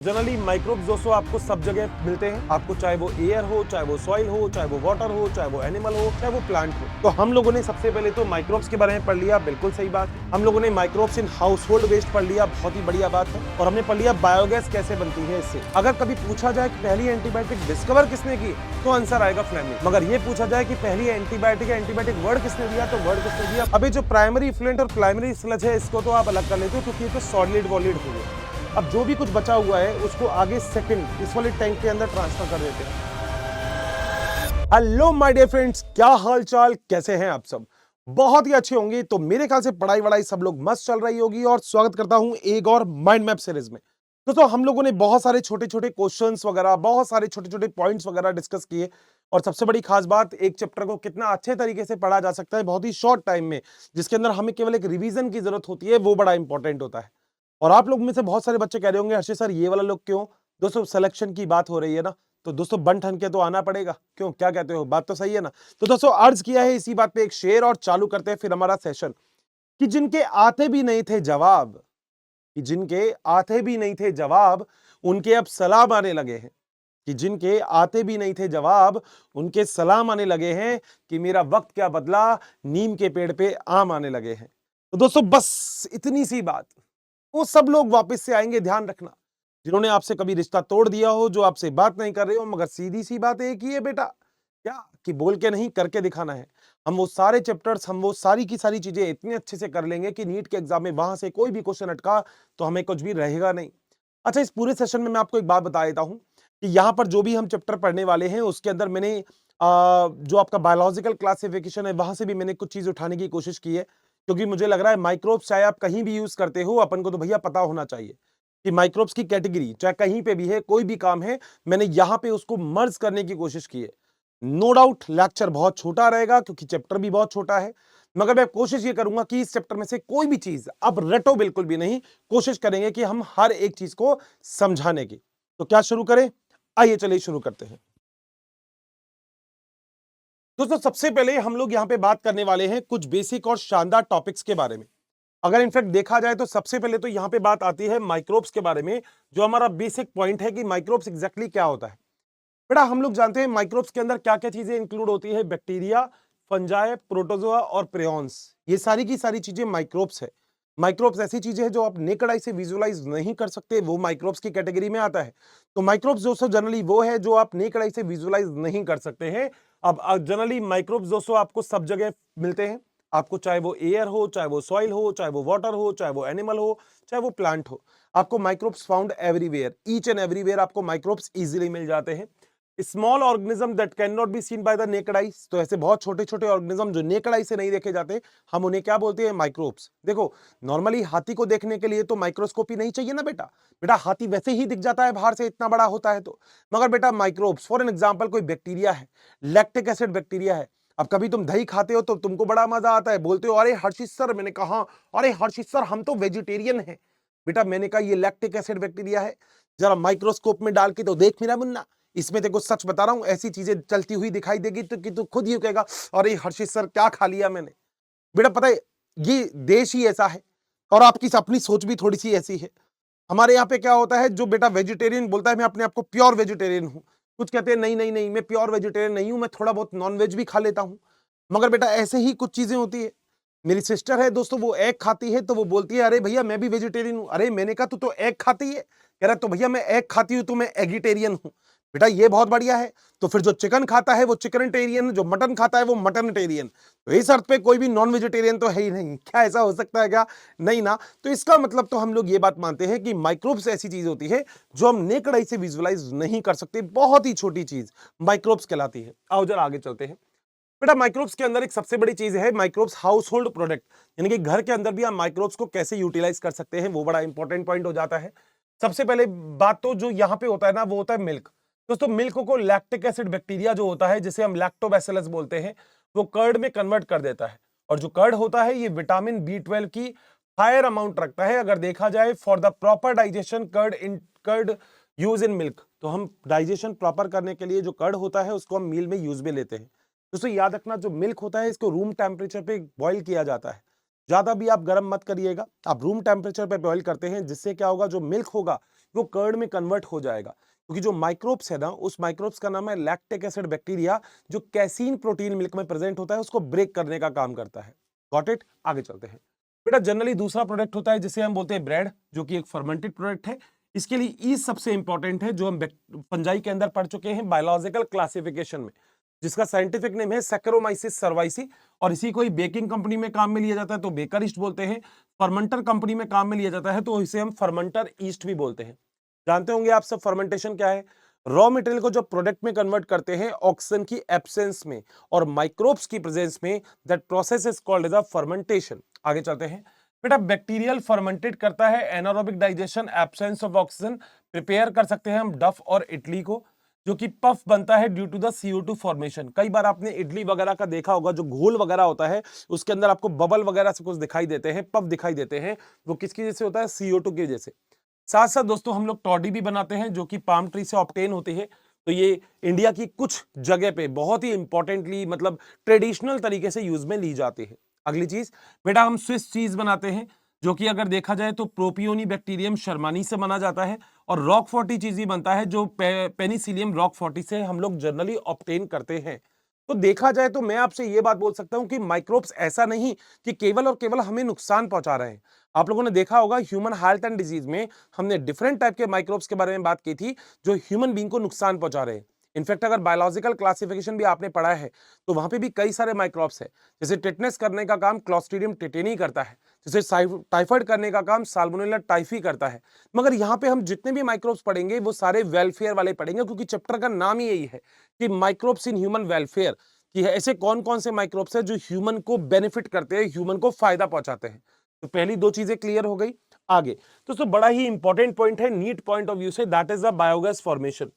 Generally microbes दोस्तों आपको सब जगह मिलते हैं। आपको चाहे वो एयर हो, चाहे वो सॉइल हो, चाहे वो वाटर हो, चाहे वो एनिमल हो, चाहे वो प्लांट हो। तो हम लोगों ने सबसे पहले तो माइक्रोब्स के बारे में पढ़ लिया, बिल्कुल सही बात। हम लोगों ने microbes in household waste पढ़ लिया, बहुत ही बढ़िया बात है। और हमने पढ़ लिया बायोगैस कैसे बनती है इससे। अगर कभी पूछा जाए कि पहली एंटीबायोटिक डिस्कवर किसने की, तो आंसर आएगा फ्लेमिंग। मगर ये पूछा जाए कि पहली एंटीबायोटिक वर्ड किसने दिया, तो वर्ड किसने दिया। अभी जो प्राइमरी इफ्लुएंट और प्राइमरी स्लज है, इसको तो आप अलग कर लेते हो क्योंकि ये तो सॉलिड वॉलिड हो गया। अब जो भी कुछ बचा हुआ है उसको आगे सेकंड इस वाले टैंक के अंदर ट्रांसफर कर देते हैं। हेलो माय डियर फ्रेंड्स, क्या हाल चाल, कैसे हैं आप सब? बहुत ही अच्छे होंगे। तो मेरे ख्याल से पढ़ाई वढ़ाई सब लोग मस्त चल रही होगी और स्वागत करता हूं एक और माइंड मैप सीरीज में। दोस्तों हम लोगों ने बहुत सारे छोटे छोटे क्वेश्चंस वगैरह, बहुत सारे छोटे छोटे पॉइंट्स वगैरह डिस्कस किए। और सबसे बड़ी खास बात, एक चैप्टर को कितना अच्छे तरीके से पढ़ा जा सकता है बहुत ही शॉर्ट टाइम में, जिसके अंदर हमें केवल एक रिवीजन की जरूरत होती है, वो बड़ा इंपॉर्टेंट होता है। और आप लोग में से बहुत सारे बच्चे कह रहे होंगे हर्षित सर ये वाला लोग क्यों? दोस्तों सिलेक्शन की बात हो रही है ना, तो दोस्तों बन ठन के तो आना पड़ेगा। क्यों, क्या कहते हो? बात तो सही है ना। तो दोस्तों अर्ज किया है इसी बात पे एक शेर और चालू करते हैं फिर हमारा सेशन। कि जिनके आते भी नहीं थे जवाब, कि जिनके आते भी नहीं थे जवाब, उनके अब सलाम आने लगे हैं। कि जिनके आते भी नहीं थे जवाब, उनके सलाम आने लगे हैं। कि मेरा वक्त क्या बदला, नीम के पेड़ पे आम आने लगे हैं। तो दोस्तों बस इतनी सी बात, वो सब लोग वापस से आएंगे, ध्यान रखना। जिन्होंने आपसे कभी रिश्ता तोड़ दिया हो, जो आपसे बात नहीं कर रहे हो, मगर सीधी सी बात एक ही है बेटा, क्या कि बोल के नहीं करके दिखाना है। हम वो सारे चैप्टर्स, हम वो सारी की सारी चीजें इतने अच्छे से कर लेंगे कि नीट के एग्जाम में वहां से कोई भी क्वेश्चन अटका तो हमें कुछ भी रहेगा नहीं। अच्छा, इस पूरे सेशन में मैं आपको एक बात बता देता हूं कि यहाँ पर जो भी हम चैप्टर पढ़ने वाले हैं उसके अंदर मैंने जो आपका बायोलॉजिकल क्लासिफिकेशन है वहां से भी मैंने कुछ चीज उठाने की कोशिश की है। क्योंकि मुझे लग रहा है माइक्रोब्स चाहे आप कहीं भी यूज करते हो, अपन को तो भैया पता होना चाहिए कि माइक्रोब्स की कैटेगरी चाहे कहीं पे भी है, कोई भी काम है, मैंने यहां पे उसको मर्ज करने की कोशिश की है। नो डाउट लेक्चर बहुत छोटा रहेगा क्योंकि चैप्टर भी बहुत छोटा है, मगर मैं कोशिश ये करूंगा कि इस चैप्टर में से कोई भी चीज अब रटो बिल्कुल भी नहीं। कोशिश करेंगे कि हम हर एक चीज को समझाने की। तो क्या शुरू करें? आइए चलिए शुरू करते हैं। दोस्तों सबसे पहले हम लोग यहां पे बात करने वाले हैं कुछ बेसिक और शानदार टॉपिक्स के बारे में। अगर इनफैक्ट देखा जाए तो सबसे पहले तो यहां पे बात आती है माइक्रोब्स के बारे में, जो हमारा बेसिक पॉइंट है कि माइक्रोब्स एग्जैक्टली क्या होता है। बेटा हम लोग जानते हैं माइक्रोब्स के अंदर क्या क्या चीजें इंक्लूड होती है। बैक्टीरिया, फंजाई, प्रोटोजोआ और प्रियॉन्स, ये सारी की सारी चीजें माइक्रोब्स है। माइक्रोब्स ऐसी चीजें हैं जो आप नेकेड आई से विजुअलाइज नहीं कर सकते, वो माइक्रोब्स की कैटेगरी में आता है। तो माइक्रोब्स दोस्तों जनरली वो है जो आप नेकेड आई से विजुअलाइज नहीं कर सकते हैं। अब जनरली माइक्रोब्स दोस्तों आपको सब जगह मिलते हैं। आपको चाहे वो एयर हो, चाहे वो सॉइल हो, चाहे वो वाटर हो, चाहे वो एनिमल हो, चाहे वो प्लांट हो, आपको microbes found everywhere, each and everywhere आपको माइक्रोब्स इजीली मिल जाते हैं। Small organism that can not be seen by the naked eye, तो ऐसे बहुत छोटे छोटे ऑर्गेनिज्म जो नेकेड आई से नहीं देखे जाते, हम उन्हें क्या बोलते हैं? माइक्रोब्स। देखो नॉर्मली हाथी को देखने के लिए तो माइक्रोस्कोपी नहीं चाहिए ना बेटा। बेटा हाथी वैसे ही दिख जाता है बाहर से, इतना बड़ा होता है तो। मगर बेटा माइक्रोब्स, फॉर एन एग्जांपल कोई बैक्टीरिया है, लैक्टिक एसिड बैक्टीरिया है। अब कभी तुम दही खाते हो तो तुमको बड़ा मजा आता है, बोलते हो अरे हर्षित सर, मैंने कहा अरे हर्षित सर हम तो वेजिटेरियन हैं। बेटा मैंने कहा ये लैक्टिक एसिड बैक्टीरिया है, जरा माइक्रोस्कोप में डाल के तो देख मेरा मुन्ना, इसमें देखो सच बता रहा हूं ऐसी चीजें चलती हुई दिखाई देगी तो कि तू खुद ही कहेगा अरे हर्षित सर क्या खा लिया मैंने। बेटा पता है ये देश ही ऐसा है और आपकी अपनी सोच भी थोड़ी सी ऐसी है। हमारे यहाँ पे क्या होता है, जो बेटा वेजिटेरियन बोलता है मैं अपने आप को प्योर वेजिटेरियन हूं, कुछ कहते हैं नहीं नहीं नहीं मैं प्योर वेजिटेरियन नहीं हूं, मैं थोड़ा बहुत नॉन वेज भी खा लेता हूं। मगर बेटा ऐसे ही कुछ चीजें होती है। मेरी सिस्टर है दोस्तों, वो एग खाती है तो वो बोलती है अरे भैया मैं भी वेजिटेरियन हूं। अरे मैंने कहा तू तो एग खाती है, कह रहा तो भैया मैं एग खाती हूं तो मैं एगिटेरियन हूं। बेटा ये बहुत बढ़िया है। तो फिर जो चिकन खाता है वो चिकनटेरियन, जो मटन खाता है वो मटनटेरियन। तो इस अर्थ पे कोई भी नॉन वेजिटेरियन तो है ही नहीं। क्या ऐसा हो सकता है क्या? नहीं ना। तो इसका मतलब तो हम लोग ये बात मानते हैं कि माइक्रोब्स ऐसी चीज होती है जो हम नेकेड आई से विजुअलाइज नहीं कर सकते, बहुत ही छोटी चीज माइक्रोब्स कहलाती है। आओ जरा आगे चलते हैं। बेटा माइक्रोब्स के अंदर एक सबसे बड़ी चीज है माइक्रोब्स हाउस होल्ड प्रोडक्ट, यानी कि घर के अंदर भी हम माइक्रोब्स को कैसे यूटिलाइज कर सकते हैं, वो बड़ा इंपॉर्टेंट पॉइंट हो जाता है। सबसे पहले बात तो जो यहाँ पे होता है ना, वो होता है मिल्क। दोस्तों मिल्क को लैक्टिक एसिड बैक्टीरिया जो होता है, जिसे हम लैक्टोबैसिलस बोलते हैं, वो कर्ड में कन्वर्ट कर देता है। और जो कर्ड होता है ये विटामिन B12 की हायर अमाउंट रखता है। अगर देखा जाए for the proper digestion curd use in milk, तो हम डाइजेशन प्रॉपर करने के लिए जो कर्ड होता है उसको हम मील में यूज में लेते हैं। दोस्तों याद रखना जो मिल्क होता है इसको रूम टेम्परेचर पे बॉईल किया जाता है। ज्यादा भी आप गर्म मत करिएगा, आप रूम टेम्परेचर पे बॉईल करते हैं, जिससे क्या होगा जो मिल्क होगा वो कर्ड में कन्वर्ट हो जाएगा, क्योंकि जो माइक्रोब्स है ना, उस माइक्रोब्स का नाम है लैक्टिक एसिड बैक्टीरिया, जो कैसीन प्रोटीन मिल्क में प्रेजेंट होता है उसको ब्रेक करने का काम करता है। Got it? आगे चलते हैं बेटा। जनरली दूसरा प्रोडक्ट होता है जिसे हम बोलते हैं ब्रेड, जो कि एक फर्मेंटेड प्रोडक्ट है। इसके लिए ईस्ट सबसे इंपॉर्टेंट है, जो हम फंजाई के अंदर पढ़ चुके हैं बायोलॉजिकल क्लासिफिकेशन में, जिसका साइंटिफिक नेम है सैकरोमाइसिस सर्वाइसी। और इसी को ही बेकिंग कंपनी में काम में लिया जाता है तो बेकर ईस्ट बोलते हैं, फर्मेंटर कंपनी में काम में लिया जाता है तो इसे हम फर्मेंटर ईस्ट भी बोलते हैं। जानते होंगे आप सब फर्मेंटेशन क्या है? रॉ मटेरियल को जब प्रोडक्ट में कन्वर्ट करते हैं ऑक्सीजन की एब्सेंस में और माइक्रोब्स की प्रेजेंस में, that process is called as a fermentation. आगे चलते हैं बेटा। बैक्टीरियल फर्मेंटेट करता है anaerobic digestion, absence of oxygen. Prepare कर सकते हैं हम डफ और इडली को, जो कि पफ बनता है due to the CO2 formation. कई बार आपने इडली वगैरह का देखा होगा, जो घोल वगैरह होता है उसके अंदर आपको बबल वगैरह से कुछ दिखाई देते हैं, पफ दिखाई देते हैं, वो किसकी वजह से होता है? CO2 की वजह से। साथ साथ दोस्तों हम लोग टॉडी भी बनाते हैं, जो कि पाम ट्री से ऑब्टेन होती है। तो ये इंडिया की कुछ जगह पे बहुत ही इंपॉर्टेंटली, मतलब ट्रेडिशनल तरीके से यूज में ली जाती है। अगली चीज बेटा, हम स्विस चीज बनाते हैं, जो कि अगर देखा जाए तो प्रोपियोनी बैक्टीरियम शर्मानी से बना जाता है, और रॉक 40 चीज ही बनता है, जो पेनिसिलियम रॉक 40 से हम लोग जनरली ऑब्टेन करते हैं। तो देखा जाए तो मैं आपसे ये बात बोल सकता हूं कि माइक्रोब्स ऐसा नहीं कि केवल और केवल हमें नुकसान पहुंचा रहे हैं। आप लोगों ने देखा होगा ह्यूमन हेल्थ एंड डिजीज में हमने डिफरेंट टाइप के माइक्रोब्स के बारे में बात की थी, जो ह्यूमन बीइंग को नुकसान पहुंचा रहे हैं। इनफैक्ट अगर बायोलॉजिकल क्लासिफिकेशन भी आपने पढ़ा है तो वहां पे भी कई सारे माइक्रोब्स है। जैसे टिटनेस करने का काम क्लॉस्ट्रीडियम टिटेनी करता है, जैसे टाइफाइड करने का काम साल्मोनेला टाइफी करता है। मगर यहाँ पे हम जितने भी माइक्रोब्स पढ़ेंगे वो सारे वेलफेयर वाले पढ़ेंगे, क्योंकि चैप्टर का नाम ही यही है कि माइक्रोब्स इन ह्यूमन वेलफेयर, कि ऐसे कौन कौन से माइक्रोब्स है जो ह्यूमन को बेनिफिट करते हैं, ह्यूमन को फायदा पहुंचाते हैं। तो पहली दो चीजें क्लियर हो गई। आगे दोस्तों बड़ा ही इंपॉर्टेंट पॉइंट है नीट पॉइंट ऑफ व्यू से, that is the biogas formation.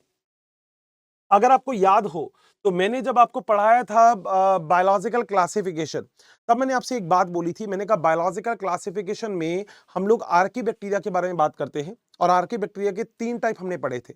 अगर आपको याद हो तो मैंने जब आपको पढ़ाया था बायोलॉजिकल क्लासिफिकेशन, तब मैंने आपसे एक बात बोली थी। मैंने कहा बायोलॉजिकल क्लासिफिकेशन में हम लोग आर्की बैक्टीरिया के बारे में बात करते हैं, और आर्की बैक्टीरिया के 3 टाइप हमने पढ़े थे,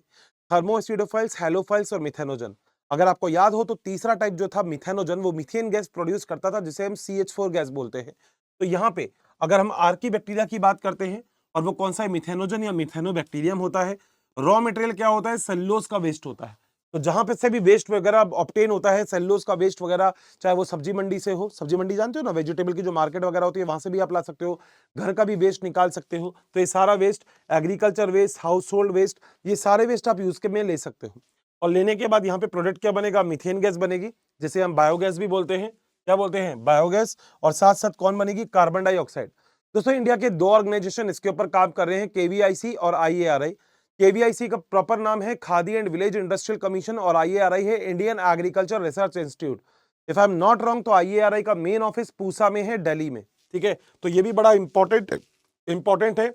थर्मोएसिडोफाइल्स, हेलोफाइल्स और मिथेनोजन। अगर आपको याद हो तो तीसरा टाइप जो था मिथेनोजन, वो मीथेन गैस प्रोड्यूस करता था, जिसे हम CH4 गैस बोलते हैं। तो यहाँ पे अगर हम आर्की बैक्टीरिया की बात करते हैं, और वो कौन सा है? मिथेनोजन या मिथेनोबैक्टीरियम होता है। रॉ मटेरियल क्या होता है? सेल्यूलोज का वेस्ट होता है। तो जहां पे से भी वेस्ट वगैरह ऑब्टेन होता है, सेल्यूलोज का वेस्ट वगैरह, चाहे वो सब्जी मंडी से हो, सब्जी मंडी जानते हो ना, वेजिटेबल की जो मार्केट वगैरह होती है, वहां से भी आप ला सकते हो, घर का भी वेस्ट निकाल सकते हो। तो ये सारा waste, agriculture waste, household waste, ये सारे वेस्ट आप यूज के में ले सकते हो। और लेने के बाद यहाँ पे प्रोडक्ट क्या बनेगा? मीथेन गैस बनेगी, जिसे हम बायोगैस भी बोलते हैं। क्या बोलते हैं? बायोगैस। और साथ साथ कौन बनेगी? Carbon dioxide. दोस्तों इंडिया के 2 ऑर्गेनाइजेशन इसके ऊपर काम कर रहे हैं, KVIC और IARI। KVIC का प्रॉपर नाम है khadi and village industrial commission, और IARI है Indian agriculture research institute. If I am not wrong तो IARI का मेन ऑफिस पूसा में है, दिल्ली में। ठीक है, तो ये भी बड़ा इंपॉर्टेंट है,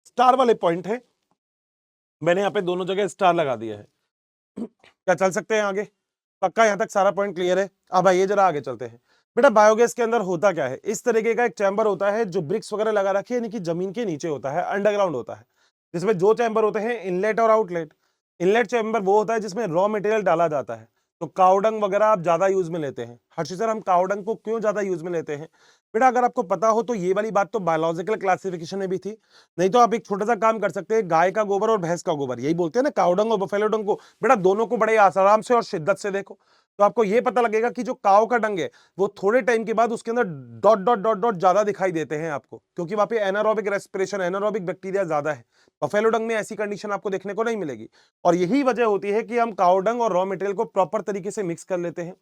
स्टार वाले पॉइंट है। मैंने यहाँ पे दोनों जगह स्टार लगा दिया है। क्या चल सकते हैं आगे? पक्का यहां तक सारा पॉइंट क्लियर है? अब आइए जरा आगे चलते हैं। बेटा बायोगैस के अंदर होता क्या है? इस तरीके का एक चैम्बर होता है जो ब्रिक्स वगैरह लगा रखी है, यानी कि जमीन के नीचे होता है, अंडरग्राउंड होता है, जिसमें 2 चैम्बर होते हैं, इनलेट और आउटलेट। इनलेट चैम्बर वो होता है जिसमें रॉ मटेरियल डाला जाता है। तो काउडंग वगैरह आप ज्यादा यूज में लेते हैं। हर्षी सर, हम काउडंग को क्यों ज्यादा यूज में लेते हैं? बेटा अगर आपको पता हो तो ये वाली बात तो बायोलॉजिकल क्लासिफिकेशन में भी थी। नहीं तो आप एक छोटा सा काम कर सकते हैं, गाय का गोबर और भैंस का गोबर, यही बोलते हैं ना, काउडंग और बफेलो डंग को। बेटा दोनों को बड़े आराम से और शिद्दत से देखो, तो आपको ये पता लगेगा कि जो काव का डंग है वो थोड़े टाइम के बाद उसके अंदर डॉट डॉट डॉट डॉट ज्यादा दिखाई देते हैं आपको, क्योंकि वहां पे एनारोबिक रेस्पिरेशन, एनारोबिक बैक्टीरिया ज्यादा है। बफेलो डंग में ऐसी कंडीशन आपको देखने को नहीं मिलेगी। और यही वजह होती है कि हम काव डंग और रॉ मटेरियल को प्रॉपर तरीके से मिक्स कर लेते हैं।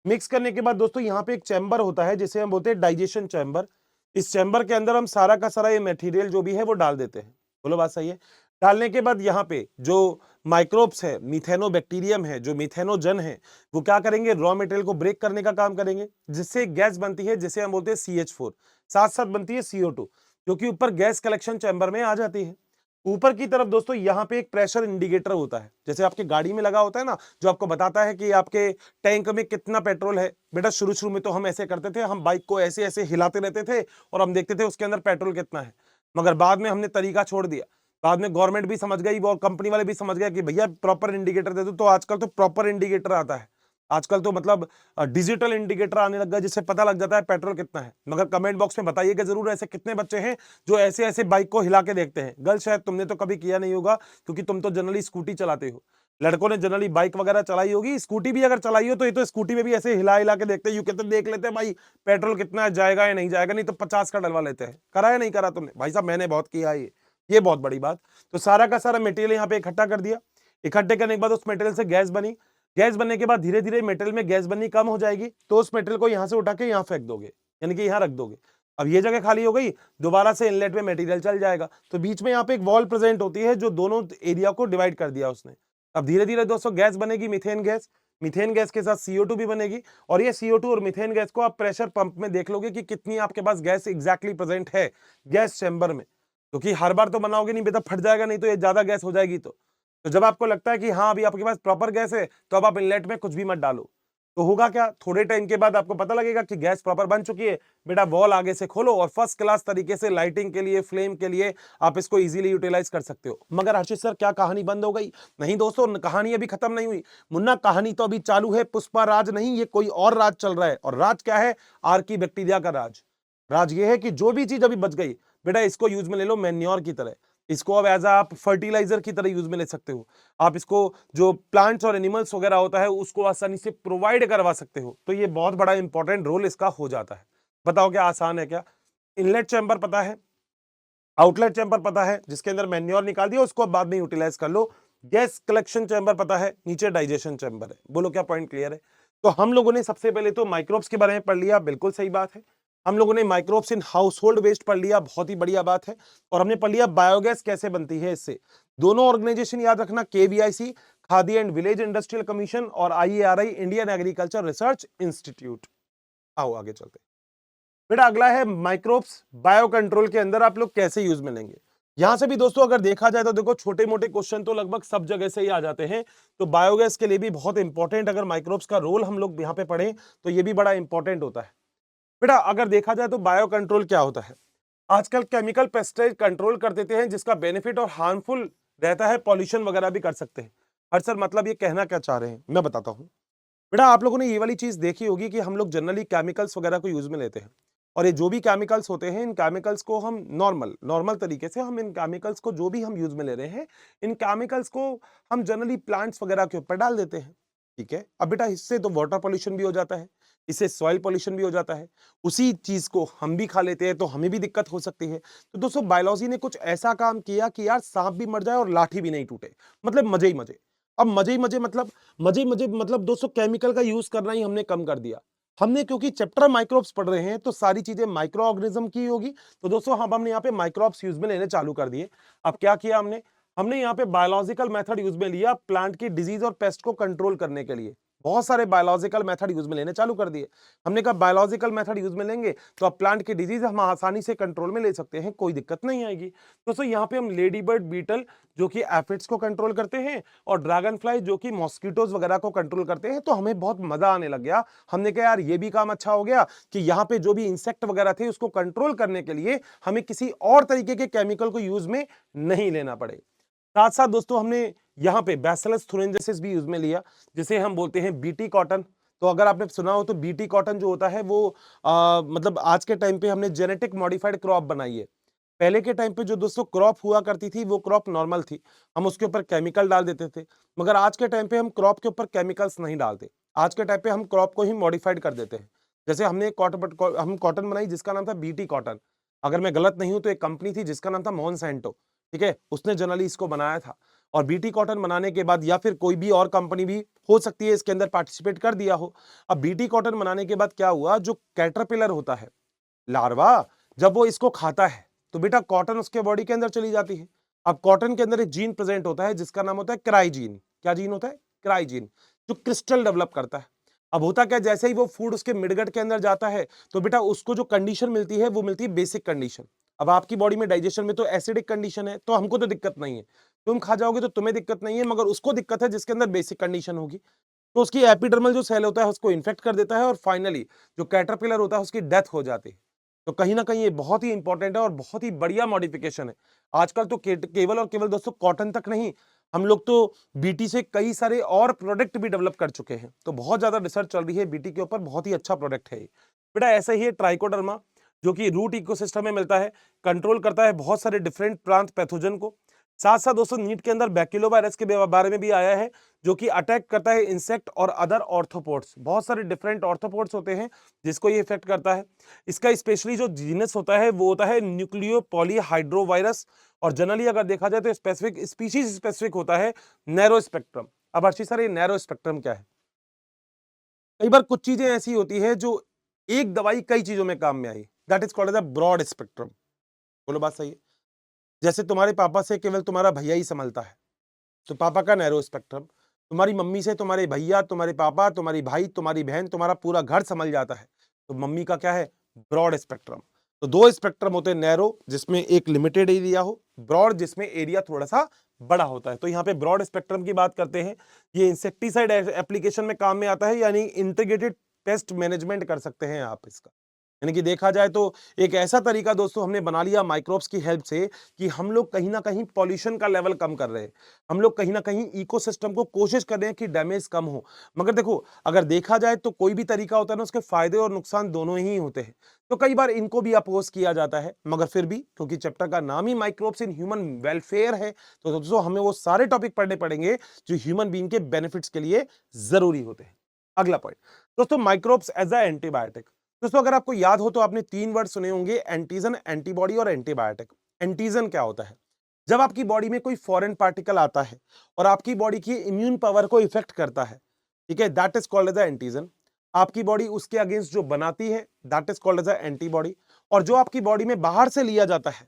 मिक्स करने के बाद दोस्तों यहाँ पे एक चैम्बर होता है जिसे हम बोलते हैं डाइजेशन चैम्बर। इस चैम्बर के अंदर हम सारा का सारा ये मटेरियल जो भी है वो डाल देते हैं। बोलो बात सही है? डालने के बाद यहाँ पे जो माइक्रोब्स है, मिथेनोबैक्टीरियम है, जो मिथेनोजन है, वो क्या करेंगे? रॉ मटेरियल को ब्रेक करने का काम करेंगे, जिससे गैस बनती है जिसे हम बोलते हैं CH4। साथ साथ बनती है CO2, जो कि ऊपर गैस कलेक्शन चैम्बर में आ जाती है। ऊपर की तरफ दोस्तों यहाँ पे एक प्रेशर इंडिकेटर होता है, जैसे आपके गाड़ी में लगा होता है ना, जो आपको बताता है कि आपके टैंक में कितना पेट्रोल है। बेटा शुरू शुरू में तो हम ऐसे करते थे, हम बाइक को ऐसे ऐसे हिलाते रहते थे और हम देखते थे उसके अंदर पेट्रोल कितना है। मगर बाद में हमने तरीका छोड़ दिया, बाद में गवर्नमेंट भी समझ गई और कंपनी वाले भी समझ गए कि भैया प्रॉपर इंडिकेटर दे दो, तो आजकल तो प्रॉपर इंडिकेटर आता है। आजकल तो मतलब डिजिटल इंडिकेटर आने लग गया जिससे पता लग जाता है पेट्रोल कितना है। मगर कमेंट बॉक्स में बताइएगा जरूर ऐसे कितने बच्चे हैं जो ऐसे ऐसे बाइक को हिला के देखते हैं। गर्ल शायद तुमने तो कभी किया नहीं होगा क्योंकि तुम तो जनरली स्कूटी चलाते हो। लड़कों ने जनरली बाइक वगैरह चलाई होगी, स्कूटी भी अगर चलाई हो तो ये तो स्कूटी में भी ऐसे हिला हिला के देखते हैं, यूं कहते देख लेते हैं भाई पेट्रोल कितना जाएगा या नहीं जाएगा, नहीं तो 50 का डलवा लेते हैं। करा या नहीं करा तुमने? भाई साहब मैंने बहुत किया है ये बहुत बड़ी बात। तो सारा का सारा मटेरियल यहाँ पे इकट्ठा कर दिया। इकट्ठे करने के बाद उस मटेरियल से गैस बनी। गैस बनने के बाद धीरे धीरे मेटल में गैस बननी कम हो जाएगी, तो उस मेटल को यहां से उठा के यहां फेंक दोगे, यानी कि यहां रख दोगे। अब ये जगह खाली हो गई, दोबारा से इनलेट में मटेरियल चल जाएगा। तो बीच में यहाँ पे एक वॉल प्रेजेंट होती है जो दोनों एरिया को डिवाइड कर दिया उसने। अब धीरे धीरे दोस्तों गैस बनेगी, मीथेन गैस। मीथेन गैस के साथ CO2 भी बनेगी, और ये CO2 और मीथेन गैस को आप प्रेशर पंप में देख लोगे कि कितनी आपके पास गैस एग्जैक्टली प्रेजेंट है गैस चैम्बर में, क्योंकि हर बार तो बनाओगे नहीं बेटा, फट जाएगा नहीं तो ये ज्यादा गैस हो जाएगी। तो जब आपको लगता है कि हाँ अभी आपके पास प्रॉपर गैस है, तो अब आप इनलेट में कुछ भी मत डालो। तो होगा क्या, थोड़े टाइम के बाद आपको पता लगेगा कि गैस प्रॉपर बन चुकी है। बेटा वॉल आगे से खोलो और फर्स्ट क्लास तरीके से लाइटिंग के लिए, फ्लेम के लिए आप इसको इजीली यूटिलाइज कर सकते हो। मगर हर्षित सर क्या कहानी बंद हो गई? नहीं दोस्तों, कहानी अभी खत्म नहीं हुई। मुन्ना कहानी तो अभी चालू है। पुष्पा राज नहीं, ये कोई और राज चल रहा है। और राज क्या है? आर्की बैक्टीरिया का राज। राज ये है कि जो भी चीज अभी बच गई बेटा इसको यूज में ले लो मैन्योर की तरह। इसको अब एज आप फर्टिलाइजर की तरह यूज में ले सकते हो। आप इसको जो प्लांट्स और एनिमल्स वगैरह होता है उसको आसानी से प्रोवाइड करवा सकते हो। तो ये बहुत बड़ा इंपॉर्टेंट रोल इसका हो जाता है। बताओ क्या आसान है क्या? इनलेट चैम्बर पता है, आउटलेट चैम्बर पता है जिसके अंदर मैन्योर निकाल दिया उसको अब बाद में यूटिलाइज कर लो। गैस कलेक्शन चैम्बर पता है, नीचे डाइजेशन चैम्बर है। बोलो क्या पॉइंट क्लियर है? तो हम लोगों ने सबसे पहले तो माइक्रोब्स के बारे में पढ़ लिया, बिल्कुल सही बात है। हम लोगों ने microbes in household waste पढ़ लिया, बहुत ही बढ़िया बात है। और हमने पढ़ लिया बायोगैस कैसे बनती है इससे। दोनों ऑर्गेनाइजेशन याद रखना, KVIC khadi and village industrial commission और IARI Indian agriculture research institute. आओ आगे चलते हैं। बेटा अगला है माइक्रोब्स बायो कंट्रोल के अंदर आप लोग कैसे यूज में लेंगे। यहां से भी दोस्तों अगर देखा जाए तो देखो छोटे मोटे क्वेश्चन तो लगभग सब जगह से ही आ जाते हैं। तो बायोगैस के लिए भी बहुत इंपॉर्टेंट, अगर माइक्रोब्स का रोल हम लोग यहां पे पढ़ें तो ये भी बड़ा इंपॉर्टेंट होता है। बेटा अगर देखा जाए तो बायो कंट्रोल क्या होता है? आजकल केमिकल पेस्टिसाइड कंट्रोल कर देते हैं जिसका बेनिफिट और हार्मफुल रहता है, पॉल्यूशन वगैरह भी कर सकते हैं। हर सर मतलब ये कहना क्या चाह रहे हैं मैं बताता हूं। बेटा आप लोगों ने ये वाली चीज देखी होगी कि हम लोग जनरली केमिकल्स वगैरह को यूज में लेते हैं, और ये जो भी केमिकल्स होते हैं इन केमिकल्स को हम नॉर्मल नॉर्मल तरीके से हम इन केमिकल्स को जो भी हम यूज में ले रहे हैं इन केमिकल्स को हम जनरली प्लांट्स वगैरह के ऊपर डाल देते हैं। ठीक है, अब बेटा इससे तो वाटर पोल्यूशन भी हो जाता है, इससे सॉइल पोल्यूशन भी हो जाता है। उसी चीज को हम भी खा लेते हैं तो हमें भी दिक्कत हो सकती है। तो दोस्तों बायोलॉजी ने कुछ ऐसा काम किया कि यार सांप भी मर जाए और लाठी भी नहीं टूटे, मतलब मजे ही मजे। अब मजे ही मजे मतलब मजे मजे मतलब दोस्तों केमिकल का यूज करना ही हमने कम कर दिया। हमने क्योंकि चैप्टर माइक्रोब्स पढ़ रहे हैं तो सारी चीजें माइक्रो ऑर्गेनिज्म की होगी। तो दोस्तों हमने यहाँ पे माइक्रोब्स यूज में लेने चालू कर दिए। अब क्या किया हमने? हमने यहाँ पे बायोलॉजिकल मेथड यूज में लिया प्लांट की डिजीज और पेस्ट को कंट्रोल करने के लिए। बहुत सारे बायोलॉजिकल मेथड यूज में लेने चालू कर दिए। हमने कहा बायोलॉजिकल मेथड यूज में लेंगे तो अब प्लांट की डिजीज हम आसानी से कंट्रोल में ले सकते हैं, कोई दिक्कत नहीं आएगी। दोस्तों यहाँ पे हम लेडी बर्ड बीटल जो कि एफिड्स को कंट्रोल करते हैं और ड्रैगन फ्लाई जो कि मॉस्किटोज वगैरह को कंट्रोल करते हैं, तो हमें बहुत मजा आने लग गया। हमने कहा यार ये भी काम अच्छा हो गया कि यहाँ पे जो भी इंसेक्ट वगैरह थे उसको कंट्रोल करने के लिए हमें किसी और तरीके के केमिकल को यूज में नहीं लेना पड़े। साथ साथ दोस्तों हमने यहाँ पे बैसिलस थुरिंजेंसिस भी यूज में लिया, जिसे हम बोलते हैं बीटी कॉटन। तो अगर आपने सुना हो तो बीटी कॉटन जो होता है वो मतलब आज के टाइम पे हमने जेनेटिक मॉडिफाइड क्रॉप बनाई है। पहले के टाइम पे जो दोस्तों क्रॉप हुआ करती थी वो क्रॉप नॉर्मल थी, हम उसके ऊपर केमिकल डाल देते थे। मगर आज के टाइम पे हम क्रॉप के ऊपर केमिकल्स नहीं डालते। आज के टाइम पे हम क्रॉप को ही मॉडिफाइड कर देते हैं। जैसे हमने हम कॉटन बनाई जिसका नाम था बीटी कॉटन। अगर मैं गलत नहीं हूं तो एक कंपनी थी जिसका नाम था मोनसेंटो, ठीक है, उसने जनरली इसको बनाया था। और बीटी कॉटन बनाने के बाद या फिर कोई भी और कंपनी भी हो सकती है इसके अंदर पार्टिसिपेट कर दिया हो। अब बीटी कॉटन बनाने के बाद क्या हुआ, जो कैटरपिलर होता है लार्वा, जब वो इसको खाता है तो बेटा कॉटन उसके बॉडी के अंदर चली जाती है। अब कॉटन के अंदर एक जीन प्रेजेंट होता है जिसका नाम होता है क्राइजीन। क्या जीन होता है? क्राइजीन, जो क्रिस्टल डेवलप करता है। अब होता क्या, जैसे ही वो फूड उसके मिडगट के अंदर जाता है तो बेटा उसको जो कंडीशन मिलती है वो मिलती है बेसिक कंडीशन। अब आपकी बॉडी में डाइजेशन में तो एसिडिक कंडीशन है तो हमको तो दिक्कत नहीं है, तुम खा जाओगे तो तुम्हें दिक्कत नहीं है, मगर उसको दिक्कत है जिसके अंदर बेसिक कंडीशन होगी। तो उसकी एपिडर्मल जो सेल होता है उसको इन्फेक्ट कर देता है और फाइनली जो कैटरपिलर होता है उसकी डेथ हो जाती है। तो कहीं ना कहीं ये बहुत ही इंपॉर्टेंट है और बहुत ही बढ़िया मॉडिफिकेशन है। आजकल तो केवल और केवल दोस्तों कॉटन तक नहीं, हम लोग तो बीटी से कई सारे और प्रोडक्ट भी डेवलप कर चुके हैं, तो बहुत ज्यादा रिसर्च चल रही है बीटी के ऊपर, बहुत ही अच्छा प्रोडक्ट है ये। बेटा ऐसा ही है ट्राइकोडर्मा, जो कि रूट इकोसिस्टम में मिलता है, कंट्रोल करता है बहुत सारे डिफरेंट प्लांट पैथोजन को। साथ साथ दोस्तों नीट के अंदर बैक्टीरियोवायरस के बारे में भी आया है, जो कि अटैक करता है इंसेक्ट और अदर ऑर्थोपोड्स, बहुत सारे डिफरेंट ऑर्थोपोड्स होते हैं जिसको ये इफेक्ट करता है। इसका स्पेशली जो जीनस होता है वो होता है न्यूक्लियो पॉलीहाइड्रोवायरस, और जनरली अगर देखा जाए तो स्पेसिफिक स्पीशीज स्पेसिफिक होता है नैरो स्पेक्ट्रम। अब अर्शी सर, ये नैरो स्पेक्ट्रम क्या है? कई बार कुछ चीजें ऐसी होती है जो एक दवाई कई चीजों में काम में आई, that is called as a broad spectrum. बोलो बात सही है? जैसे तुम्हारे पापा से केवल तुम्हारा भैया ही संभलता है, तो पापा का नैरो स्पेक्ट्रम। तुम्हारी मम्मी से तुम्हारे भैया, तुम्हारे पापा, तुम्हारी भाई, तुम्हारी बहन, तुम्हारा पूरा घर संभल जाता है, तो मम्मी का क्या है? Broad spectrum. तो दो स्पेक्ट्रम होते हैं, नैरो जिसमें एक लिमिटेड एरिया हो, ब्रॉड जिसमें एरिया थोड़ा सा बड़ा होता है। तो यहाँ पे ब्रॉड स्पेक्ट्रम की बात करते हैं। ये इंसेक्टिसाइड एप्लीकेशन में काम में आता है, यानी इंटीग्रेटेड पेस्ट मैनेजमेंट कर सकते हैं आप इसका। यानी कि देखा जाए तो एक ऐसा तरीका दोस्तों हमने बना लिया माइक्रोब्स की हेल्प से कि हम लोग कहीं ना कहीं पॉल्यूशन का लेवल कम कर रहे हैं, हम लोग कहीं ना कहीं इकोसिस्टम को कोशिश कर रहे हैं कि डैमेज कम हो। मगर देखो, अगर देखा जाए तो कोई भी तरीका होता है ना, उसके फायदे और नुकसान दोनों ही होते हैं। तो कई बार इनको भी अपोज किया जाता है, मगर फिर भी क्योंकि चैप्टर का नाम ही माइक्रोब्स इन ह्यूमन वेलफेयर है, तो दोस्तों हमें वो सारे टॉपिक पढ़ने पड़ेंगे जो ह्यूमन बीइंग के बेनिफिट्स के लिए जरूरी होते हैं। अगला पॉइंट दोस्तों, माइक्रोब्स एज अ एंटीबायोटिक। दोस्तों अगर आपको याद हो तो आपने तीन वर्ड सुने होंगे, एंटीजन, एंटीबॉडी और एंटीबायोटिक। एंटीजन क्या होता है? जब आपकी बॉडी में कोई फॉरेन पार्टिकल आता है और आपकी बॉडी की इम्यून पावर को इफेक्ट करता है, ठीक है, that is called as a antigen. आपकी बॉडी उसके अगेंस्ट जो बनाती है, that is called as a antibody. और जो आपकी बॉडी में बाहर से लिया जाता है,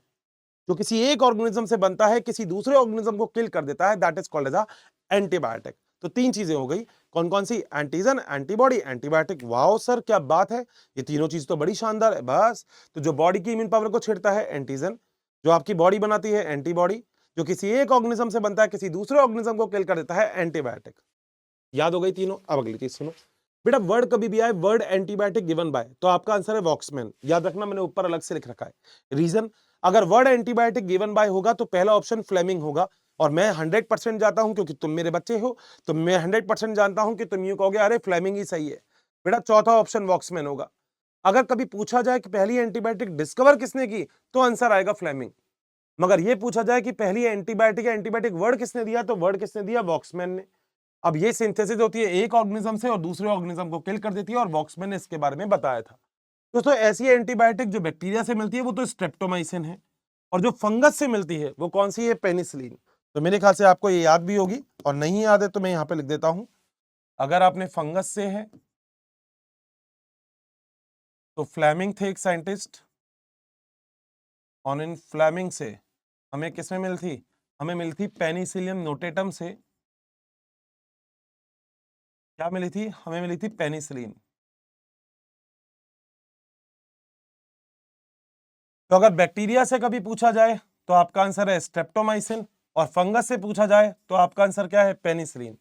जो किसी एक ऑर्गेनिज्म से बनता है, किसी दूसरे ऑर्गेनिज्म को किल कर देता है, that is called as a antibiotic. तो तीन चीजें हो गई, कौन कौन सी? Antigen, antibody, antibiotic. Wow sir क्या बात है, ये तीनों चीज तो बड़ी शानदार है। बस, तो जो बॉडी की इम्यून पावर को छेड़ता है एंटीजन, जो आपकी बॉडी बनाती है एंटीबॉडी, जो किसी एक ऑर्गेनिज्म से बनता है, किसी दूसरे ऑर्गेनिज्म को किल कर देता है, एंटीबायोटिक। याद हो गई तीनों? अब अगली चीज सुनो बेटा, वर्ड कभी भी आए, वर्ड एंटीबायोटिक गिवन बाय, तो आपका आंसर है वॉक्समैन। याद रखना, मैंने ऊपर अलग से लिख रखा है रीजन। अगर वर्ड एंटीबायोटिक गिवन बाय होगा तो पहला ऑप्शन फ्लेमिंग होगा, और मैं 100% जाता हूं क्योंकि तुम मेरे बच्चे हो, तो मैं 100% जानता हूं कि तुम यूं कहोगे अरे फ्लेमिंग ही सही है। बेटा चौथा ऑप्शन वॉक्समैन होगा। अगर कभी पूछा जाए कि पहली एंटीबायोटिक डिस्कवर किसने की, तो आंसर आएगा फ्लेमिंग। मगर यह पूछा जाए कि पहली एंटीबायोटिक वर्ड किसने दिया, तो वर्ड किसने दिया? वॉक्समैन ने। अब ये सिंथेसिस होती है एक ऑर्गेनिज्म से और दूसरे ऑर्गेनिज्म को किल कर देती है, और वॉक्समैन ने इसके बारे में बताया था। दोस्तों ऐसी एंटीबायोटिक जो बैक्टीरिया से मिलती है वो तो स्ट्रेप्टोमाइसिन है, और जो फंगस से मिलती है वो कौन सी है? पेनिसिलिन। तो मेरे ख्याल से आपको ये याद भी होगी, और नहीं याद है तो मैं यहाँ पे लिख देता हूं। अगर आपने फंगस से है तो फ्लेमिंग थे एक साइंटिस्ट, और इन फ्लेमिंग से हमें किसमें मिलती? हमें मिलती पेनिसिलियम नोटेटम से। क्या मिली थी? हमें मिली थी पेनिसिलिन। तो अगर बैक्टीरिया से कभी पूछा जाए तो आपका आंसर है स्ट्रेप्टोमाइसिन, और फंगस से पूछा जाए तो आपका आंसर क्या है? पेनिसिलिन।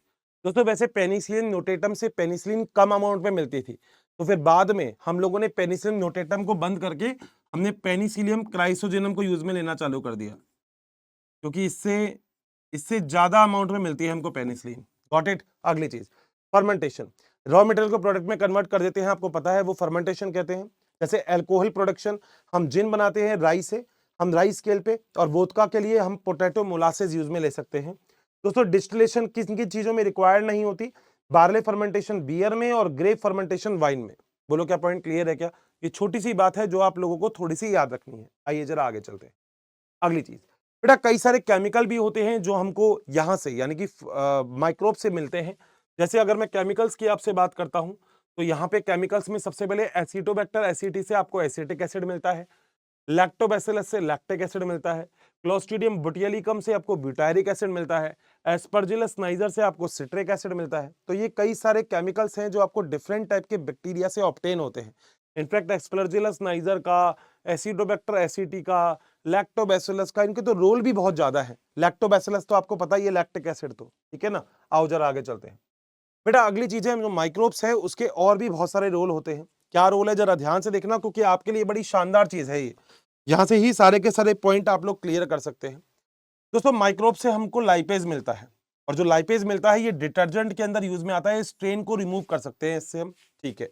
दोस्तों वैसे पेनिसिलिन नोटेटम से पेनिसिलिन कम अमाउंट में मिलती थी, तो फिर बाद में हम लोगों ने पेनिसिलिन नोटेटम को बंद करके हमने पेनिसिलियम क्राइसोजेनम को यूज में लेना चालू कर दिया, क्योंकि इससे इससे ज्यादा अमाउंट में मिलती है हमको पेनिसिलिन। Got it? अगली चीज, फर्मेंटेशन। रॉ मटेरियल को प्रोडक्ट में कन्वर्ट कर देते हैं, आपको पता है वो फर्मेंटेशन कहते हैं। जैसे अल्कोहल प्रोडक्शन, हम जिन बनाते हैं राई से, हम राई स्केल पे, और वोदका के लिए हम पोटैटो मोलासेस यूज में ले सकते हैं। दोस्तों डिस्टिलेशन किन किन चीजों में रिक्वायर्ड नहीं होती? बार्ले फर्मेंटेशन बियर में, और ग्रेप फर्मेंटेशन वाइन में। बोलो क्या पॉइंट क्लियर है क्या? ये छोटी सी बात है जो आप लोगों को थोड़ी सी याद रखनी है। आइए जरा आगे चलते हैं। अगली चीज बेटा, कई सारे केमिकल भी होते हैं जो हमको यहां से यानी कि माइक्रोब से मिलते हैं। जैसे अगर मैं केमिकल्स की आपसे बात करता हूं, तो यहाँ पे केमिकल्स में सबसे पहले एसिटोबैक्टर एसिटी से आपको एसिटिक एसिड मिलता है, लैक्टोबैसिलस से लैक्टिक एसिड मिलता है, क्लोस्ट्रीडियम बुटियलिकम से आपको ब्यूटायरिक एसिड मिलता है, एस्परजिलस नाइजर से आपको सिट्रिक एसिड मिलता है। तो ये कई सारे केमिकल्स हैं जो आपको डिफरेंट टाइप के बैक्टीरिया से ऑब्टेन होते हैं। इनफैक्ट एस्परजिलस नाइजर का, एसिडोबैक्टर एसिटी का, लैक्टोबैसिलस का, इनके तो रोल भी बहुत ज्यादा है। लैक्टोबैसिलस तो आपको पता ही है, लैक्टिक एसिड तो, ठीक है ना। आओ जरा आगे चलते हैं। बेटा अगली चीज है, जो माइक्रोब्स है उसके और भी बहुत सारे रोल होते हैं। क्या रोल है जरा ध्यान से देखना, क्योंकि आपके लिए बड़ी शानदार चीज है ये। यहां से ही सारे के सारे पॉइंट आप लोग क्लियर कर सकते हैं। दोस्तों माइक्रोब से हमको लाइपेज मिलता है, और जो लाइपेज मिलता है ये डिटर्जेंट के अंदर यूज में आता है, स्ट्रेन को रिमूव कर सकते हैं इससे हम, ठीक है।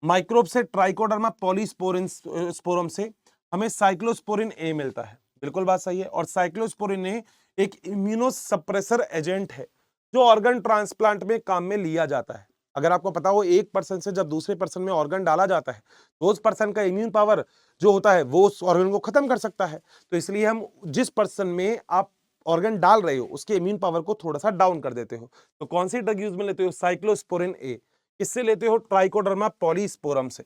माइक्रोब से ट्राइकोडर्मा पॉलीस्पोरिन स्पोरम से हमें साइक्लोस्पोरिन ए मिलता है, बिल्कुल बात सही है। और साइक्लोस्पोरिन ए एक इम्यूनोसप्रेसर एजेंट है जो ऑर्गन ट्रांसप्लांट में काम में लिया जाता है। अगर आपको पता हो, एक पर्सन से जब दूसरे पर्सन में ऑर्गन डाला जाता है तो उस पर्सन का इम्यून पावर जो होता है वो उस ऑर्गन को खत्म कर सकता है। तो इसलिए हम जिस पर्सन में आप ऑर्गन डाल रहे हो उसके इम्यून पावर को थोड़ा सा डाउन कर देते हो। तो कौन सी ड्रग यूज में लेते हो? साइक्लोस्पोरिन ए। किससे लेते हो? ट्राइकोडर्मा पॉलीस्पोरम से।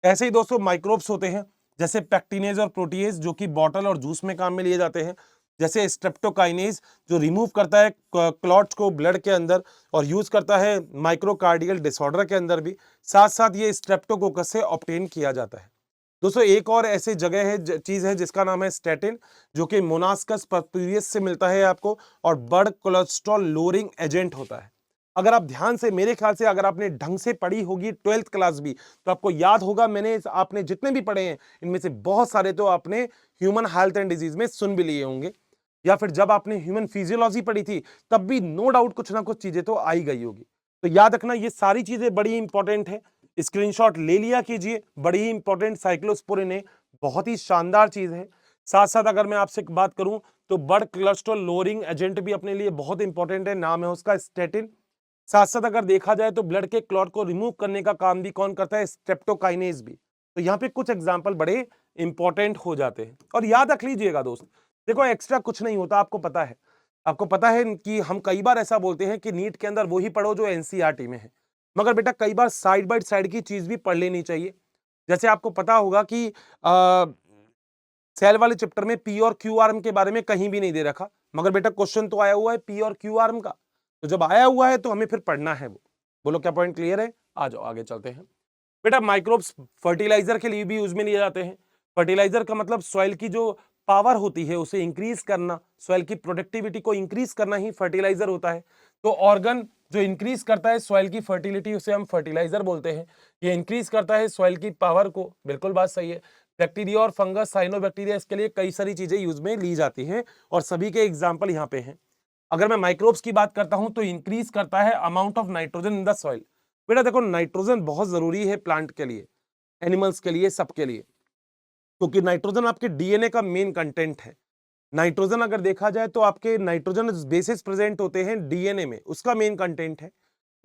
ऐसे ही दोस्तों माइक्रोब्स होते हैं जैसे पैक्टिनेज और प्रोटीएज जो कि बॉटल और जूस में काम में लिए जाते हैं, जैसे स्ट्रेप्टोकाइनेज जो रिमूव करता है क्लॉट्स को ब्लड के अंदर और यूज करता है माइक्रोकार्डियल डिसऑर्डर के अंदर भी। साथ साथ ये स्ट्रेप्टोकोकस से ऑब्टेन किया जाता है। दोस्तों एक और ऐसी जगह है, चीज है जिसका नाम है स्टैटिन, जो कि मोनास्कस पर्प्यूरियस से मिलता है आपको, और ब्लड कोलेस्ट्रॉल लोअरिंग एजेंट होता है। अगर आप ध्यान से, मेरे ख्याल से अगर आपने ढंग से पढ़ी होगी 12th क्लास भी, तो आपको याद होगा, आपने जितने भी पढ़े हैं इनमें से बहुत सारे तो आपने ह्यूमन हेल्थ एंड डिजीज में सुन भी लिए होंगे, या फिर जब आपने ह्यूमन फिजियोलॉजी पढ़ी थी तब भी नो डाउट कुछ ना कुछ चीजें तो आई गई होगी। तो याद रखना ये सारी चीजें बड़ी इंपॉर्टेंट है, स्क्रीनशॉट ले लिया कीजिए। बड़ी ही इंपॉर्टेंट साइक्लोस्पोरिन है, बहुत ही शानदार चीज है। साथ साथ अगर मैं आपसे बात करूं तो ब्लड कोलेस्ट्रॉल लोअरिंग एजेंट भी अपने लिए बहुत इंपॉर्टेंट है, नाम है उसका स्टैटिन। साथ साथ अगर देखा जाए तो ब्लड के क्लॉट को रिमूव करने का काम भी कौन करता है? स्ट्रेप्टोकाइनेज भी। तो यहाँ पे कुछ एग्जाम्पल बड़े इंपॉर्टेंट हो जाते हैं, और याद रख लीजिएगा दोस्त, देखो एक्स्ट्रा कुछ नहीं होता, आपको पता है। आपको पता है कि हम कई बार ऐसा बोलते हैं कि नीट के अंदर वो ही पढ़ो जो एनसीईआरटी में है, मगर बेटा कई बार साइड बाय साइड की चीज भी पढ़ लेनी चाहिए। जैसे आपको पता होगा कि सेल वाले चैप्टर में पी और क्यू आर्म के बारे में कहीं भी नहीं दे रखा, मगर बेटा क्वेश्चन तो आया हुआ है पी और क्यू आर्म का। तो जब आया हुआ है तो हमें फिर पढ़ना है वो। बोलो क्या पॉइंट क्लियर है? आ जाओ आगे चलते हैं। बेटा माइक्रोब्स फर्टिलाइजर के लिए भी यूज में लिए जाते हैं। फर्टिलाइजर का मतलब सॉइल की जो पावर होती है उसे इंक्रीज करना, सॉइल की प्रोडक्टिविटी को इंक्रीज करना ही फर्टिलाइजर होता है। तो ऑर्गन जो इंक्रीज करता है सॉइल की फर्टिलिटी उसे हम फर्टिलाइजर बोलते हैं। ये इंक्रीज करता है सॉइल की पावर को, बिल्कुल बात सही है। बैक्टीरिया और फंगस, साइनोबैक्टीरिया, इसके लिए कई सारी चीजें यूज में ली जाती हैं, और सभी के एग्जाम्पल यहाँ पे हैं। अगर मैं माइक्रोब्स की बात करता हूं तो इंक्रीज करता है amount of nitrogen in the soil. बेटा देखो नाइट्रोजन बहुत जरूरी है प्लांट के लिए, एनिमल्स के लिए, सबके लिए, क्योंकि नाइट्रोजन आपके डीएनए का मेन कंटेंट है। नाइट्रोजन अगर देखा जाए तो आपके नाइट्रोजन बेसिस प्रेजेंट होते हैं डीएनए में, उसका मेन कंटेंट है।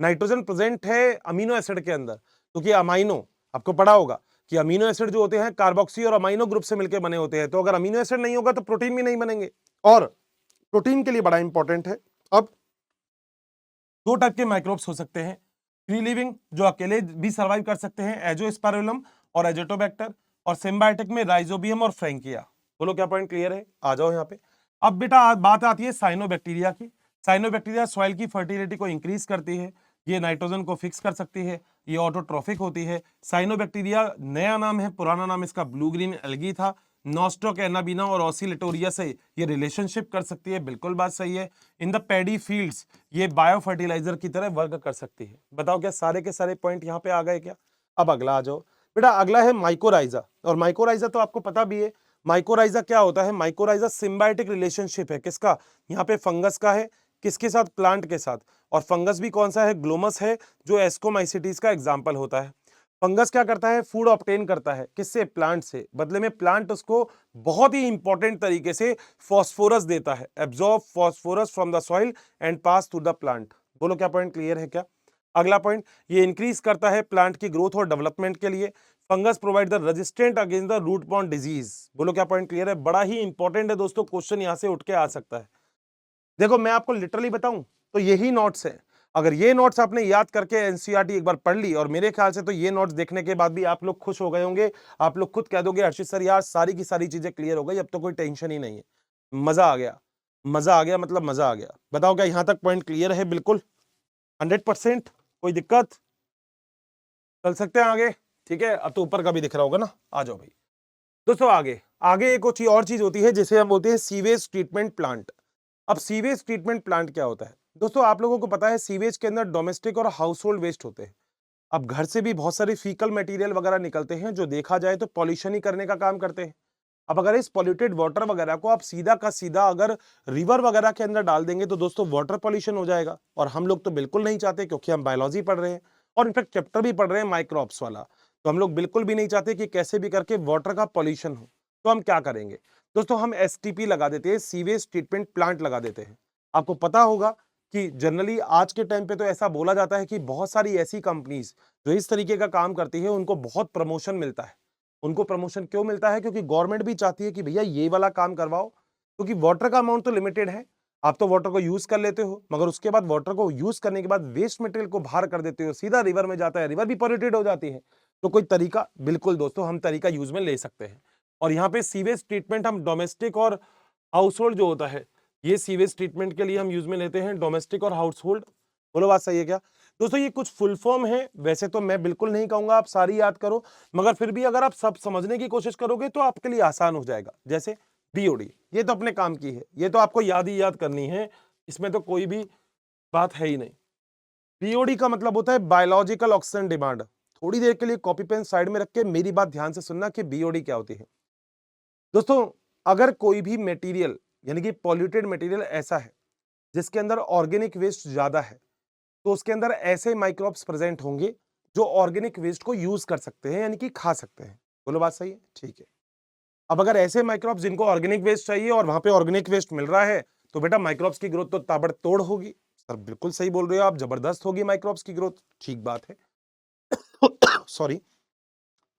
नाइट्रोजन प्रेजेंट है अमीनो एसिड के अंदर, क्योंकि अमाइनो, आपको पढ़ा होगा कि अमीनो एसिड जो होते हैं कार्बोक्सी और अमाइनो ग्रुप से मिलकर बने होते हैं। तो अगर अमीनो एसिड नहीं होगा तो प्रोटीन भी नहीं बनेंगे, और प्रोटीन के लिए बड़ा इंपॉर्टेंट है। अब दो टाइप के माइक्रोब्स हो सकते हैं, फ्री लिविंग जो अकेले भी सर्वाइव कर सकते हैं, एजोस्पाइरोलम और एजोटोबैक्टर, और सिम्बायोटिक में राइजोबियम और फ्रैंकिया। बोलो क्या पॉइंट क्लियर है? आ जाओ यहाँ पे। अब बेटा बात आती है साइनोबैक्टीरिया की। साइनोबैक्टीरिया सॉइल की फर्टिलिटी को इंक्रीज करती है, ये नाइट्रोजन को फिक्स कर सकती है, ये ऑटोट्रोफिक होती है। साइनोबैक्टीरिया नया नाम है, पुराना नाम इसका ब्लू ग्रीन एल्गी था। नॉस्टोक एनाबिना और ऑसिलेटोरिया से ये रिलेशनशिप कर सकती है, बिल्कुल बात सही है। इन द पैडी फील्ड्स ये बायो फर्टिलाइजर की तरह वर्क कर सकती है। बताओ क्या सारे के सारे पॉइंट यहाँ पे आ गए क्या? अब अगला आ जाओ बेटा, अगला है माइकोराइजा। और माइकोराइजा तो आपको पता भी है, माइकोराइजा क्या होता है? माइकोराइजा सिम्बायोटिक रिलेशनशिप है, किसका? यहाँ पे फंगस का है, किसके साथ? प्लांट के साथ। और फंगस भी कौन सा है? ग्लोमस है, जो एस्कोमाइसिटीज का एग्जाम्पल होता है। फंगस क्या करता है? फूड ऑब्टेन करता है, किससे? प्लांट से। बदले में प्लांट उसको बहुत ही इंपॉर्टेंट तरीके से फॉस्फोरस देता है, absorb phosphorus from the soil and pass to the plant. बोलो क्या पॉइंट क्लियर है क्या? अगला पॉइंट, ये इंक्रीज करता है प्लांट की ग्रोथ और डेवलपमेंट के लिए। Fungus provide the resistant against the root borne disease. बोलो क्या पॉइंट क्लियर है? बड़ा ही इंपॉर्टेंट है दोस्तों, क्वेश्चन यहां से उठ के आ सकता है। देखो मैं आपको लिटरली बताऊं तो यही नोट्स है। अगर ये नोट्स आपने याद करके एनसीईआरटी एक बार पढ़ ली, और मेरे ख्याल से तो ये नोट्स देखने के बाद भी आप लोग खुश हो गए होंगे, आप लोग खुद कह दोगे हर्षित सर यार सारी की सारी चीजें क्लियर हो गई, अब तो कोई टेंशन ही नहीं है। मजा आ गया, मजा आ गया, मतलब मजा आ गया। बताओ क्या यहां तक पॉइंट क्लियर है? बिल्कुल 100%। कोई दिक्कत? चल सकते हैं आगे? ठीक है, अब तो ऊपर का भी दिख रहा होगा ना। आ जाओ भाई दोस्तों आगे। आगे एक और चीज होती है जिसे हम बोलते हैं सीवेज ट्रीटमेंट प्लांट। अब सीवेज ट्रीटमेंट प्लांट क्या होता है? दोस्तों आप लोगों को पता है सीवेज के अंदर डोमेस्टिक और हाउस होल्ड वेस्ट होते हैं। अब घर से भी बहुत सारे फीकल मटेरियल वगैरह निकलते हैं जो देखा जाए तो पॉल्यूशन ही करने का काम करते हैं। अब अगर इस पॉल्यूटेड वाटर वगैरह को आप सीधा का सीधा अगर रिवर वगैरह के अंदर डाल देंगे तो दोस्तों वाटर पॉल्यूशन हो जाएगा, और हम लोग तो बिल्कुल नहीं चाहते, क्योंकि हम बायोलॉजी पढ़ रहे हैं और इनफैक्ट चैप्टर भी पढ़ रहे हैं माइक्रोब्स वाला। तो हम लोग बिल्कुल भी नहीं चाहते कि कैसे भी करके वाटर का पॉल्यूशन हो। तो हम क्या करेंगे दोस्तों, हम एसटीपी लगा देते हैं, सीवेज ट्रीटमेंट प्लांट लगा देते हैं। आपको पता होगा कि जनरली आज के टाइम पे तो ऐसा बोला जाता है कि बहुत सारी ऐसी कंपनीज जो इस तरीके का काम करती है उनको बहुत प्रमोशन मिलता है। उनको प्रमोशन क्यों मिलता है? क्योंकि गवर्नमेंट भी चाहती है कि भैया ये वाला काम करवाओ, क्योंकि वाटर का अमाउंट तो लिमिटेड है। आप तो वाटर को यूज कर लेते हो, मगर उसके बाद वाटर को यूज करने के बाद वेस्ट मटेरियल को बाहर कर देते हो, सीधा रिवर में जाता है, रिवर भी पॉल्यूटेड हो जाती है। तो कोई तरीका, बिल्कुल दोस्तों हम तरीका यूज में ले सकते हैं। और यहाँ पे सीवेज ट्रीटमेंट हम डोमेस्टिक और हाउस होल्ड जो होता है, ये सीवेज ट्रीटमेंट के लिए हम यूज में लेते हैं, डोमेस्टिक और हाउस होल्ड। बोलो बात सही है क्या दोस्तों? ये कुछ फुल फॉर्म है, वैसे तो मैं बिल्कुल नहीं कहूंगा आप सारी याद करो, मगर फिर भी अगर आप सब समझने की कोशिश करोगे तो आपके लिए आसान हो जाएगा। जैसे बीओडी, ये तो अपने काम की है, ये तो आपको याद ही याद करनी है, इसमें तो कोई भी बात है ही नहीं। बीओडी का मतलब होता है बायोलॉजिकल ऑक्सीजन डिमांड। थोड़ी देर के लिए कॉपी पेन साइड में रख के मेरी बात ध्यान से सुनना कि बीओडी क्या होती है। दोस्तों, अगर कोई भी मटेरियल यानी कि पॉल्यूटेड मटेरियल ऐसा है जिसके अंदर ऑर्गेनिक वेस्ट ज्यादा है, तो उसके अंदर ऐसे माइक्रोब्स प्रेजेंट होंगे जो ऑर्गेनिक वेस्ट को यूज कर सकते हैं, यानी कि खा सकते हैं। बोलो बात सही है? ठीक है। अब अगर ऐसे माइक्रोब्स जिनको ऑर्गेनिक वेस्ट चाहिए और वहां पे ऑर्गेनिक वेस्ट मिल रहा है, तो बेटा माइक्रोब्स की ग्रोथ तो ताबड़तोड़ होगी। सर बिल्कुल सही बोल रहे हो आप, जबरदस्त होगी माइक्रोब्स की ग्रोथ, ठीक बात है। सॉरी।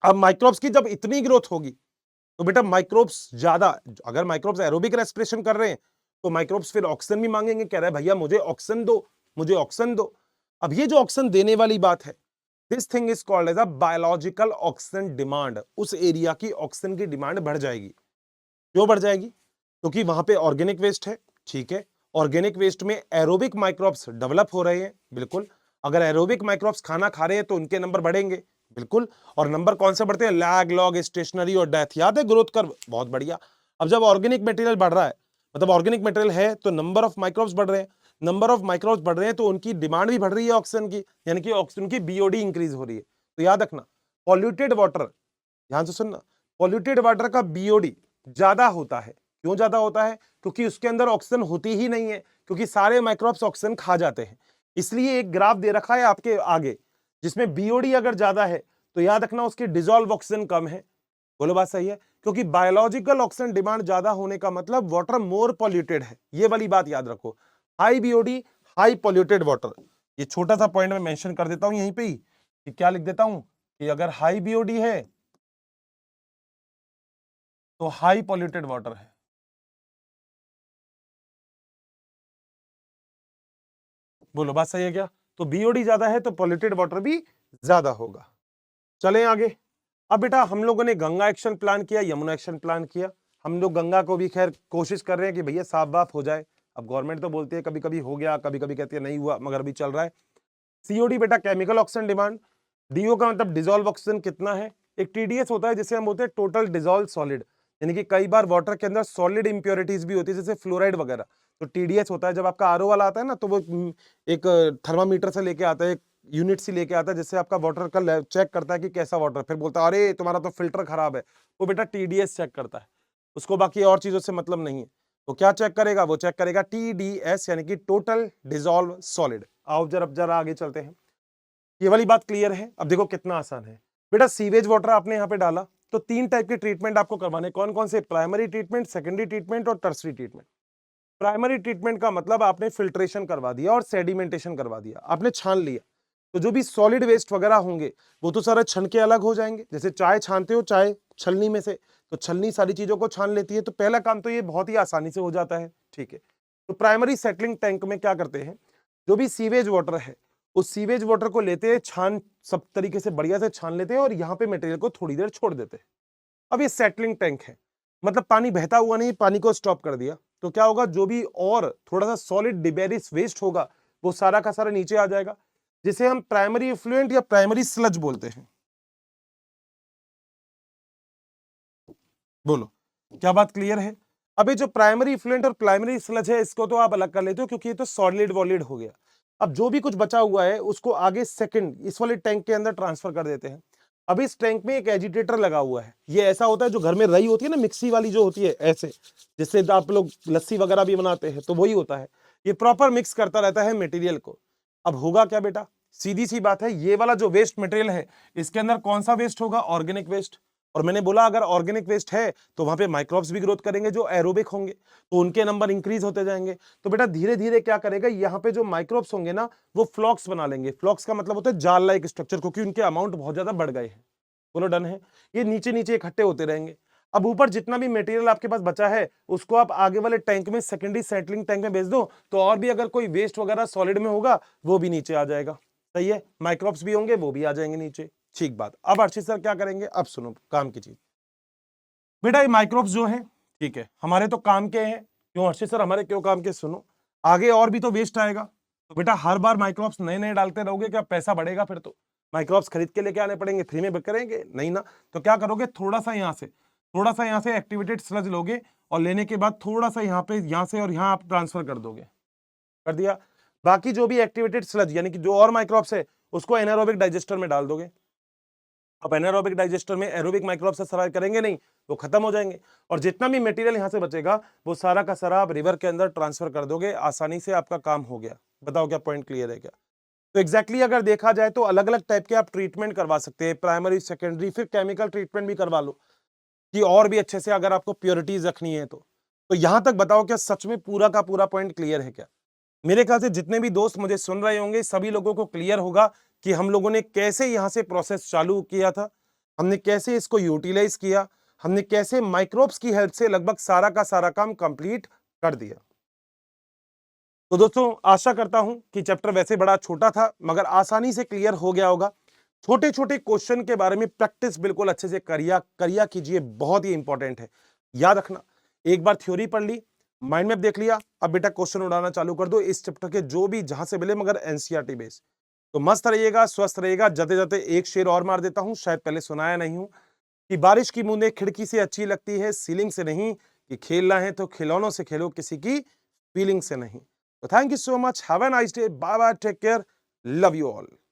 अब माइक्रोब्स की जब इतनी ग्रोथ होगी तो बेटा माइक्रोब्स ज्यादा, अगर माइक्रोब्स एरोबिक रेस्पिरेशन कर रहे हैं तो माइक्रोब्स फिर ऑक्सीजन भी मांगेंगे, कह रहा है भैया मुझे ऑक्सीजन दो, मुझे ऑक्सीजन दो। अब ये जो ऑक्सीजन देने वाली बात है, this thing is called as a biological oxygen demand. उस एरिया की ऑक्सीजन की डिमांड बढ़ जाएगी। क्यों बढ़ जाएगी? क्योंकि वहां पे ऑर्गेनिक वेस्ट है, ठीक है। ऑर्गेनिक वेस्ट में एरोबिक माइक्रोब्स डेवलप हो रहे हैं, बिल्कुल। अगर एरोबिक माइक्रोब्स खाना खा रहे हैं तो उनके नंबर बढ़ेंगे, बिल्कुल। और नंबर कौन से बढ़ते हैं? लैग, लॉग, स्टेशनरी और डेथ। याद है ग्रोथ कर्व? बहुत बढ़िया। अब जब ऑर्गेनिक मटेरियल बढ़ रहा है, मतलब ऑर्गेनिक मटेरियल है, तो नंबर ऑफ माइक्रोब्स बढ़ रहे हैं। नंबर ऑफ माइक्रोब्स बढ़ रहे हैं तो उनकी डिमांड भी बढ़ रही है ऑक्सीजन की, यानी कि ऑक्सीजन की बीओडी इंक्रीज हो रही है। तो याद रखना, पॉल्यूटेड वाटर, ध्यान से सुनना, पॉल्यूटेड वाटर का बीओडी ज्यादा होता है। क्यों ज्यादा होता है? क्योंकि उसके अंदर ऑक्सीजन होती ही नहीं है, क्योंकि सारे माइक्रोब्स ऑक्सीजन खा जाते हैं। इसलिए एक ग्राफ दे रखा है आपके आगे, जिसमें बीओडी अगर ज्यादा है तो याद रखना उसकी डिसॉल्व ऑक्सीजन कम है। बोलो बात सही है? क्योंकि बायोलॉजिकल ऑक्सीजन डिमांड ज्यादा होने का मतलब वाटर मोर पॉल्यूटेड है, ये वाली बात याद रखो। High BOD, high polluted water. ये छोटा सा पॉइंट मैं मेंशन कर देता हूं यहीं पे ही, कि क्या लिख देता हूं कि अगर हाई बीओडी है तो हाई पॉल्यूटेड वाटर है। बोलो बात सही है क्या? तो बीओडी ज्यादा है तो पॉल्यूटेड वाटर भी ज्यादा होगा। चलें आगे। अब बेटा हम लोगों ने गंगा एक्शन प्लान किया, यमुना एक्शन प्लान किया। हम लोग गंगा को भी खैर कोशिश कर रहे हैं कि भैया साफ बाफ हो जाए। अब गवर्नमेंट तो बोलती है कभी कभी हो गया, कभी कभी कहती है नहीं हुआ, मगर अभी चल रहा है। सीओडी बेटा केमिकल ऑक्सीजन डिमांड। डीओ का मतलब डिजोल्व ऑक्सीजन कितना है। एक टीडीएस होता है जिसे हम बोलते हैं टोटल डिजोल्व सॉलिड, यानी कि कई बार वाटर के अंदर सॉलिड इंप्योरिटीज भी होती है, जैसे फ्लोराइड वगैरह। तो टीडीएस होता है। जब आपका आरओ वाला आता है ना, तो वो एक थर्मामीटर से लेके आता है, एक यूनिट से लेके आता है, जिससे आपका वाटर का चेक करता है कि कैसा वाटर, फिर बोलता है अरे तुम्हारा तो फिल्टर खराब है। वो बेटा टीडीएस चेक करता है, उसको बाकी और चीजों से मतलब नहीं है। तो क्या चेक करेगा? वो चेक करेगा टीडीएस, यानी कि टोटल डिजोल्व सॉलिड। आओ जरा आगे चलते हैं। ये वाली बात क्लियर है? अब देखो कितना आसान है बेटा। सीवेज वाटर आपने यहाँ पे डाला तो तीन टाइप के ट्रीटमेंट आपको करवाने। कौन कौन से? प्राइमरी ट्रीटमेंट, सेकेंडरी ट्रीटमेंट और टर्सरी ट्रीटमेंट। प्राइमरी ट्रीटमेंट का मतलब आपने फिल्ट्रेशन करवा दिया और सेडिमेंटेशन करवा दिया, आपने छान लिया। तो जो भी सॉलिड वेस्ट वगैरह होंगे वो तो सारे छन के अलग हो जाएंगे। जैसे चाय छानते हो, चाय छलनी में से, तो छलनी सारी चीजों को छान लेती है। तो पहला काम तो ये बहुत ही आसानी से हो जाता है, ठीक है। तो प्राइमरी सेटलिंग टैंक में क्या करते हैं, जो भी सीवेज वाटर है उस सीवेज वाटर को लेते हैं, छान सब तरीके से बढ़िया से छान लेते हैं और यहाँ पे मटेरियल को थोड़ी देर छोड़ देते हैं। अब ये सेटलिंग टैंक है, मतलब पानी बहता हुआ नहीं, पानी को स्टॉप कर दिया। तो क्या होगा, जो भी और थोड़ा सा सॉलिड डिबेरिस वेस्ट होगा वो सारा का सारा नीचे आ जाएगा, जिसे हम प्राइमरी इफ्लुएंट या प्राइमरी स्लज बोलते हैं। बोलो क्या बात क्लियर है? अभी जो प्राइमरी इफ्लुएंट और प्राइमरी स्लज है इसको तो आप अलग कर लेते हो, क्योंकि ये तो सॉलिड वॉलिड हो गया। अब जो भी कुछ बचा हुआ है उसको आगे सेकंड इस वाले टैंक के अंदर ट्रांसफर कर देते हैं। अब इस टैंक में एक एजिटेटर लगा हुआ है। ये ऐसा होता है जो घर में रई होती है ना, मिक्सी वाली जो होती है ऐसे, जिससे आप लोग लस्सी वगैरह भी बनाते हैं, तो वही होता है। ये प्रॉपर मिक्स करता रहता है मटेरियल को। अब होगा क्या बेटा, सीधी सी बात है, ये वाला जो वेस्ट मटेरियल है इसके अंदर कौन सा वेस्ट होगा, ऑर्गेनिक वेस्ट। और मैंने बोला अगर ऑर्गेनिक वेस्ट है तो वहां पे माइक्रोब्स भी ग्रोथ करेंगे जो एरोबिक होंगे, तो उनके नंबर इंक्रीज होते जाएंगे। तो बेटा धीरे धीरे क्या करेगा, यहाँ पे जो माइक्रोब्स होंगे ना वो फ्लॉक्स बना लेंगे। फ्लॉक्स का मतलब होता है जाल लाइक स्ट्रक्चर, क्योंकि उनके अमाउंट बहुत ज्यादा बढ़ गए हैं। बोलो डन है। ये नीचे नीचे इकट्ठे होते रहेंगे। अब ऊपर जितना भी मटेरियल आपके पास बचा है उसको आप आगे वाले टैंक में, सेकेंडरी सेटलिंग टैंक में भेज दो, तो और भी अगर कोई वेस्ट वगैरह सॉलिड में होगा वो भी नीचे आ जाएगा। सही है, माइक्रोब्स भी होंगे वो भी आ जाएंगे नीचे। ठीक बात। अब अर्षित सर क्या करेंगे, अब सुनो काम की चीज। बेटा ये माइक्रोब्स जो है, ठीक है, हमारे तो काम के हैं। क्यों अर्षित सर, हमारे क्यों काम के, सुनो आगे और भी तो वेस्ट आएगा। तो बेटा हर बार माइक्रोब्स नए नए डालते रहोगे क्या, पैसा बढ़ेगा फिर तो। माइक्रोब्स खरीद के लेके आने पड़ेंगे, फ्री में करेंगे नहीं ना। तो क्या करोगे, थोड़ा सा यहाँ से एक्टिवेटेड स्लज लोगे, और लेने के बाद थोड़ा सा यहाँ पे, यहाँ से और यहाँ आप ट्रांसफर कर दोगे, कर दिया। बाकी जो भी एक्टिवेटेड स्लज यानी कि जो और माइक्रोब्स है उसको एनारोबिक डाइजेस्टर में डाल दोगे। अब एनारोबिक डाइजेस्टर में एरोबिक माइक्रोब्स से सर्वाइव करेंगे नहीं, वो खत्म हो जाएंगे। और जितना भी मटेरियल यहाँ से बचेगा वो सारा का सारा आप रिवर के अंदर ट्रांसफर कर दोगे, आसानी से आपका काम हो गया। बताओ क्या पॉइंट क्लियर है क्या। तो एग्जैक्टली अगर देखा जाए तो अलग अलग टाइप के आप ट्रीटमेंट करवा सकते हैं, प्राइमरी, सेकेंडरी, फिर केमिकल ट्रीटमेंट भी करवा लो, कि और भी अच्छे से अगर आपको प्योरिटीज रखनी है तो यहां तक बताओ क्या सच में पूरा का पूरा पॉइंट क्लियर है क्या। मेरे ख्याल से जितने भी दोस्त मुझे सुन रहे होंगे सभी लोगों को क्लियर होगा कि हम लोगों ने कैसे यहां से प्रोसेस चालू किया था, हमने कैसे इसको यूटिलाइज किया, हमने कैसे माइक्रोब्स की हेल्प से लगभग सारा का सारा काम कंप्लीट कर दिया। तो दोस्तों आशा करता हूं कि चैप्टर वैसे बड़ा छोटा था मगर आसानी से क्लियर हो गया होगा। छोटे छोटे क्वेश्चन के बारे में प्रैक्टिस बिल्कुल अच्छे से करिया करिया कीजिए, बहुत ही इंपॉर्टेंट है। याद रखना, एक बार थ्योरी पढ़ ली, माइंड मैप देख लिया, अब बेटा क्वेश्चन उड़ाना चालू कर दो इस चैप्टर के जो भी जहां से मिले, मगर एनसीईआरटी बेस। तो मस्त रहिएगा, स्वस्थ रहिएगा। जाते जाते एक शेर और मार देता हूं, शायद पहले सुनाया नहीं हूं, कि बारिश की बूंदें खिड़की से अच्छी लगती है, सीलिंग से नहीं, कि खेलना है तो खिलौनों से खेलो, किसी की फीलिंग से नहीं। तो thank you so much, have a nice day, bye bye, take care, love you all.